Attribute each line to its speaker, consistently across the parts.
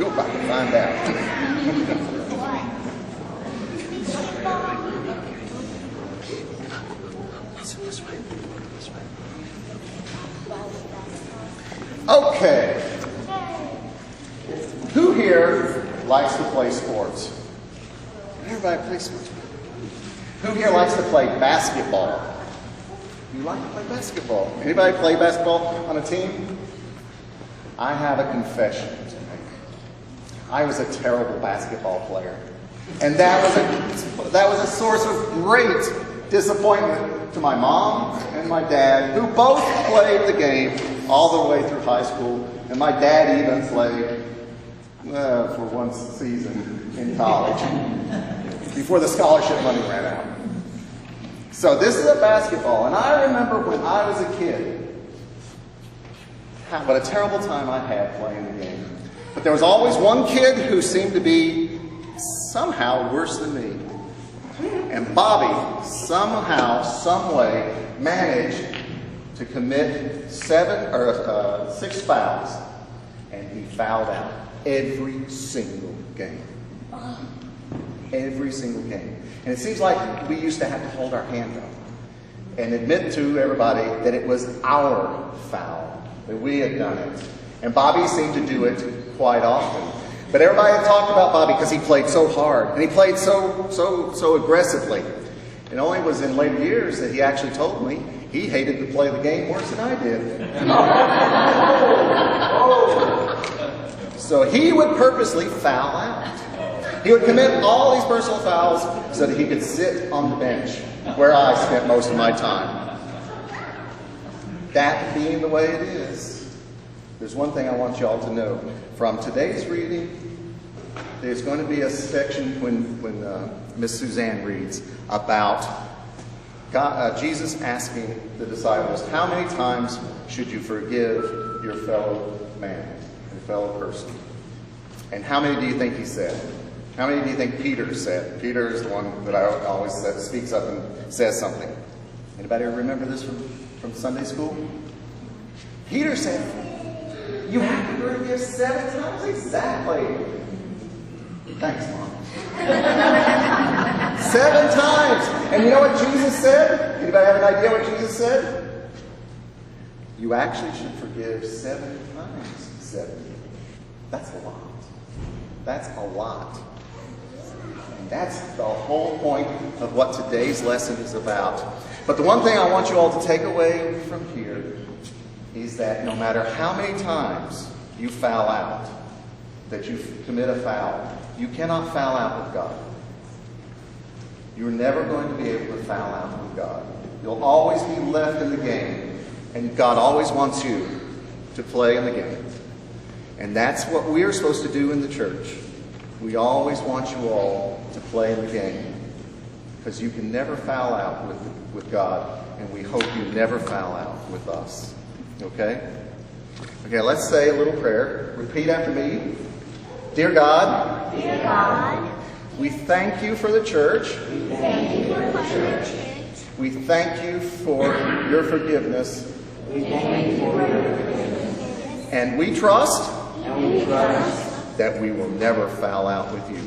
Speaker 1: You're about to find out. Okay. Who here likes to play sports? Everybody plays sports. Who here likes to play basketball? You like to play basketball? Anybody play basketball on a team? I have a confession to make. I was a terrible basketball player. And that was a source of great disappointment to my mom and my dad, who both played the game all the way through high school. And my dad even played for one season in college before the scholarship money ran out. So this is a basketball. And I remember when I was a kid, what a terrible time I had playing the game. But there was always one kid who seemed to be somehow worse than me. And Bobby somehow, some way, managed to commit 6 fouls. And he fouled out every single game. Every single game. And it seems like we used to have to hold our hand up and admit to everybody that it was our foul, that we had done it. And Bobby seemed to do it quite often. But everybody had talked about Bobby because he played so hard and he played so aggressively. It only was in later years that he actually told me he hated to play the game worse than I did. So he would purposely foul out. He would commit all these personal fouls so that he could sit on the bench where I spent most of my time. That being the way it is, there's one thing I want you all to know. From today's reading, there's going to be a section when Miss Suzanne reads about Jesus asking the disciples, how many times should you forgive your fellow man, your fellow person? And how many do you think he said? How many do you think Peter said? Peter is the one that I always speaks up and says something. Anybody remember this from Sunday school? Peter said, you have to forgive 7 times? Exactly. Thanks, Mom. 7 times. And you know what Jesus said? Anybody have an idea what Jesus said? You actually should forgive 7 times 70. That's a lot. That's a lot. And that's the whole point of what today's lesson is about. But the one thing I want you all to take away from here is that no matter how many times you foul out, that you commit a foul, you cannot foul out with God. You're never going to be able to foul out with God. You'll always be left in the game, and God always wants you to play in the game. And that's what we're supposed to do in the church. We always want you all to play in the game, because you can never foul out with God, and we hope you never foul out with us. Okay? Okay, let's say a little prayer. Repeat after me. Dear God, we thank you for the church. We thank you for your forgiveness. And we trust that we will never foul out with you.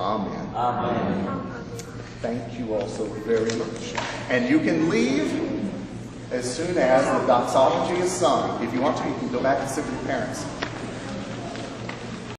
Speaker 1: Amen. Thank you all so very much. And you can leave as soon as the doxology is sung. If you want to, you can go back and sit with your parents.